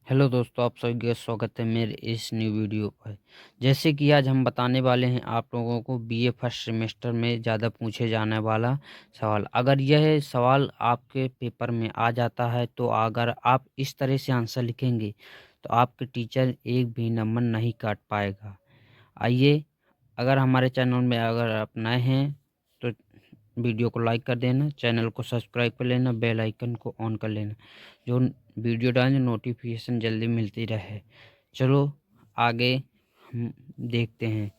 Hello दोस्तों, आप सभी का स्वागत है मेरे इस न्यू वीडियो पर। जैसे कि आज हम बताने वाले हैं आप लोगों को बीए फर्स्ट सेमेस्टर में ज़्यादा पूछे जाने वाला सवाल। अगर यह सवाल आपके पेपर में आ जाता है तो अगर आप इस तरह से आंसर लिखेंगे तो आपके टीचर एक भी नंबर नहीं काट पाएगा। आइए, अगर हमारे चैनल में अगर आप नए हैं तो वीडियो को लाइक कर देना, चैनल को सब्सक्राइब कर लेना, बेल आइकन को ऑन कर लेना, जो वीडियो डालें नोटिफिकेशन जल्दी मिलती रहे। चलो आगे हम देखते हैं।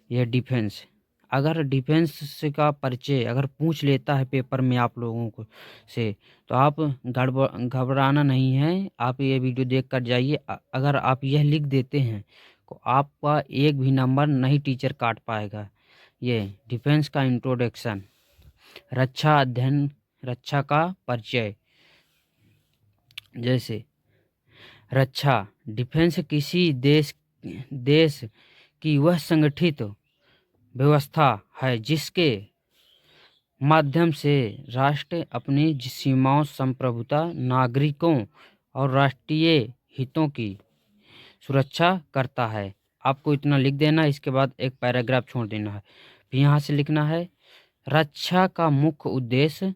यह डिफेंस, अगर डिफेंस से का परिचय अगर पूछ लेता है पेपर में आप लोगों को से, तो आप घबराना नहीं है। आप ये वीडियो देख कर जाइए। अगर आप यह लिख देते हैं तो आपका एक भी नंबर नहीं टीचर काट पाएगा। ये डिफेंस का इंट्रोडक्शन, रक्षा अध्ययन, रक्षा का परिचय। जैसे रक्षा, डिफेंस किसी देश देश की वह संगठित व्यवस्था है जिसके माध्यम से राष्ट्र अपनी सीमाओं, संप्रभुता, नागरिकों और राष्ट्रीय हितों की सुरक्षा करता है। आपको इतना लिख देना, इसके बाद एक पैराग्राफ छोड़ देना है। फिर यहाँ से लिखना है, रक्षा का मुख्य उद्देश्य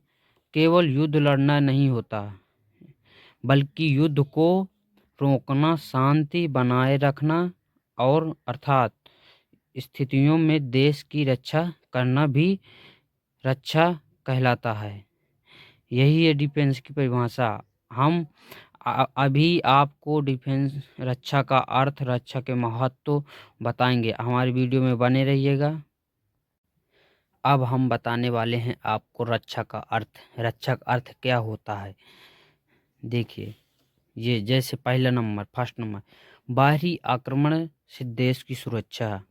केवल युद्ध लड़ना नहीं होता, बल्कि युद्ध को रोकना, शांति बनाए रखना और अर्थात स्थितियों में देश की रक्षा करना भी रक्षा कहलाता है। यही है डिफेंस की परिभाषा। हम अभी आपको डिफेंस, रक्षा का अर्थ, रक्षा के महत्व बताएंगे। हमारी वीडियो में बने रहिएगा। अब हम बताने वाले हैं आपको रक्षा का अर्थ। रक्षा का अर्थ क्या होता है, देखिए। ये जैसे पहला नंबर, फर्स्ट नंबर, बाहरी आक्रमण से देश की सुरक्षा।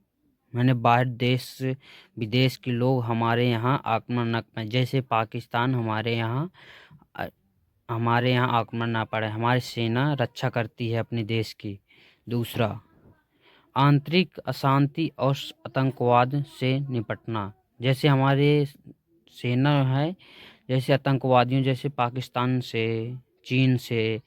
मैंने बाहर देश विदेश के लोग हमारे यहाँ आक्रमण न करें, जैसे पाकिस्तान हमारे यहाँ आक्रमण ना पड़े, हमारी सेना रक्षा करती है अपने देश की। दूसरा, आंतरिक अशांति और आतंकवाद से निपटना। जैसे हमारे सेना है, जैसे आतंकवादियों, जैसे पाकिस्तान से, चीन से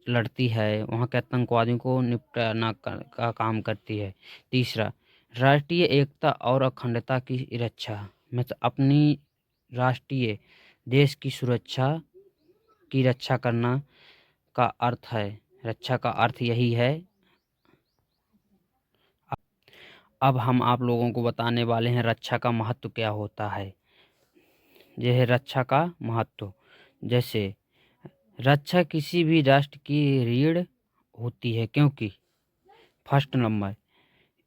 लड़ती है, वहाँ के आतंकवादियों को निपटाना का काम करती है। तीसरा, राष्ट्रीय एकता और अखंडता की रक्षा, मतलब अपनी राष्ट्रीय देश की सुरक्षा की रक्षा करना का अर्थ है। रक्षा का अर्थ यही है। अब हम आप लोगों को बताने वाले हैं रक्षा का महत्व क्या होता है। यह है रक्षा का महत्व। जैसे रक्षा किसी भी राष्ट्र की रीढ़ होती है, क्योंकि फर्स्ट नंबर,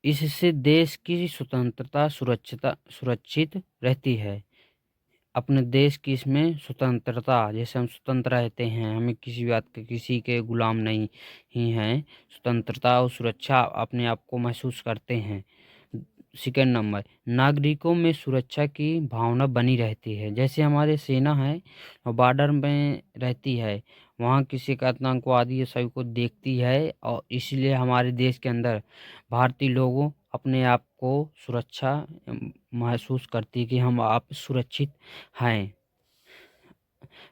इससे देश की स्वतंत्रता सुरक्षित रहती है। अपने देश की इसमें स्वतंत्रता, जैसे हम स्वतंत्र रहते हैं, हमें किसी बात के, किसी के गुलाम नहीं ही हैं, स्वतंत्रता और सुरक्षा अपने आप को महसूस करते हैं। सेकेंड नंबर, नागरिकों में सुरक्षा की भावना बनी रहती है। जैसे हमारे सेना है और बॉर्डर में रहती है, वहाँ किसी का आतंकवादी ये सभी को देखती है, और इसलिए हमारे देश के अंदर भारतीय लोगों अपने आप को सुरक्षा महसूस करती है कि हम आप सुरक्षित हैं।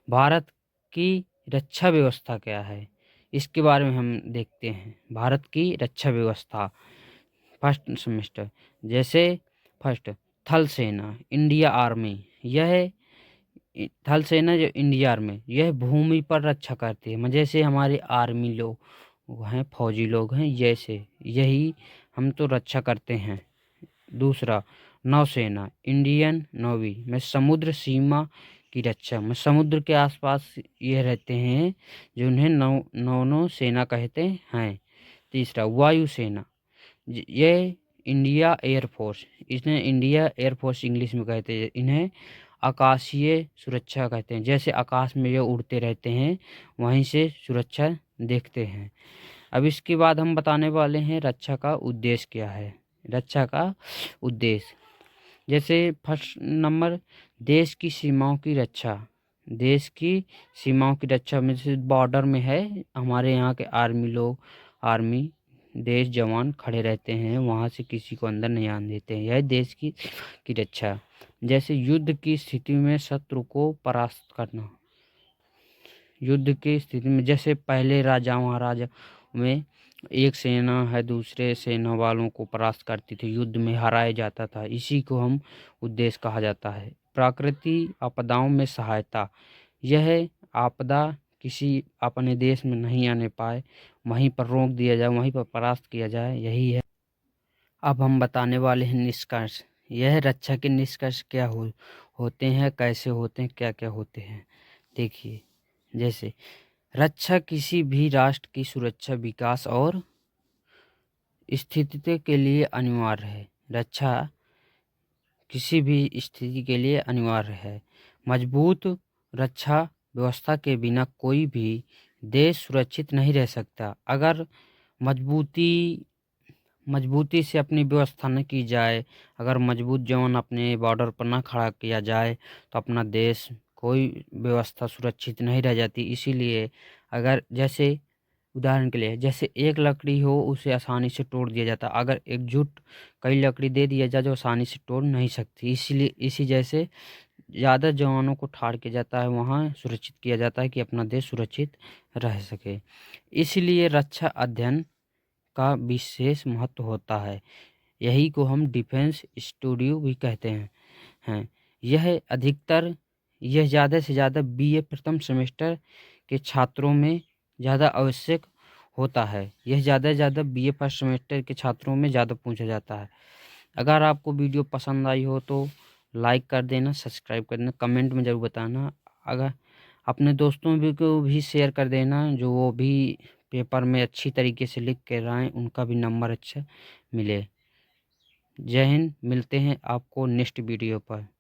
भारत की रक्षा व्यवस्था क्या है, इसके बारे में हम देखते हैं। भारत की रक्षा व्यवस्था फर्स्ट सेमेस्टर, जैसे फर्स्ट, थल सेना, इंडिया आर्मी। यह थल सेना जो इंडिया आर्मी, यह भूमि पर रक्षा करती है। जैसे हमारे आर्मी लोग हैं, फौजी लोग हैं, जैसे यही हम तो रक्षा करते हैं। दूसरा, नौसेना, इंडियन नेवी में समुद्र सीमा की रक्षा में, समुद्र के आसपास ये रहते हैं, जो उन्हें नौ सेना कहते हैं। तीसरा, वायुसेना, ये इंडिया एयरफोर्स, इन्हें इंडिया एयरफोर्स इंग्लिश में कहते हैं। इन्हें आकाशीय सुरक्षा कहते हैं, जैसे आकाश में जो उड़ते रहते हैं वहीं से सुरक्षा देखते हैं। अब इसके बाद हम बताने वाले हैं रक्षा का उद्देश्य क्या है। रक्षा का उद्देश्य, जैसे फर्स्ट नंबर, देश की सीमाओं की रक्षा। देश की सीमाओं की रक्षा में, जैसे बॉर्डर में है, हमारे यहाँ के आर्मी लोग, आर्मी देश जवान खड़े रहते हैं, वहाँ से किसी को अंदर नहीं आने देते हैं, यह देश की रक्षा। जैसे युद्ध की स्थिति में शत्रु को परास्त करना, युद्ध की स्थिति में, जैसे पहले राजा महाराजा में एक सेना है दूसरे सेना वालों को परास्त करती थी, युद्ध में हराया जाता था, इसी को हम उद्देश्य कहा जाता है। प्राकृतिक आपदाओं में सहायता, यह आपदा किसी अपने देश में नहीं आने पाए, वहीं पर रोक दिया जाए, वहीं पर परास्त किया जाए, यही है। अब हम बताने वाले हैं निष्कर्ष। यह रक्षा के निष्कर्ष क्या होते हैं, कैसे होते हैं, क्या क्या होते हैं। देखिए, जैसे रक्षा किसी भी राष्ट्र की सुरक्षा, विकास और स्थिति के लिए अनिवार्य है। रक्षा किसी भी स्थिति के लिए अनिवार्य है। मजबूत रक्षा व्यवस्था के बिना कोई भी देश सुरक्षित नहीं रह सकता। अगर मजबूती से अपनी व्यवस्था न की जाए, अगर मजबूत जवान अपने बॉर्डर पर न खड़ा किया जाए, तो अपना देश कोई व्यवस्था सुरक्षित नहीं रह जाती। इसीलिए अगर जैसे उदाहरण के लिए, जैसे एक लकड़ी हो उसे आसानी से तोड़ दिया जाता, अगर एकजुट कई लकड़ी दे दिया जाए जो आसानी से तोड़ नहीं सकती। इसीलिए इसी जैसे ज़्यादा जवानों को ठाड़ किया जाता है, वहाँ सुरक्षित किया जाता है कि अपना देश सुरक्षित रह सके। इसलिए रक्षा अध्ययन का विशेष महत्व होता है। यही को हम डिफेंस स्टूडियो भी कहते हैं। यह ज़्यादा से ज़्यादा बीए प्रथम सेमेस्टर के छात्रों में ज़्यादा आवश्यक होता है। यह ज़्यादा से ज़्यादा बीए फर्स्ट सेमेस्टर के छात्रों में ज़्यादा पूछा जाता है। अगर आपको वीडियो पसंद आई हो तो लाइक कर देना, सब्सक्राइब कर देना, कमेंट में ज़रूर बताना। अगर अपने दोस्तों भी को भी शेयर कर देना, जो वो भी पेपर में अच्छी तरीके से लिख कर आएँ, उनका भी नंबर अच्छा मिले। जय हिंद, मिलते हैं आपको नेक्स्ट वीडियो पर।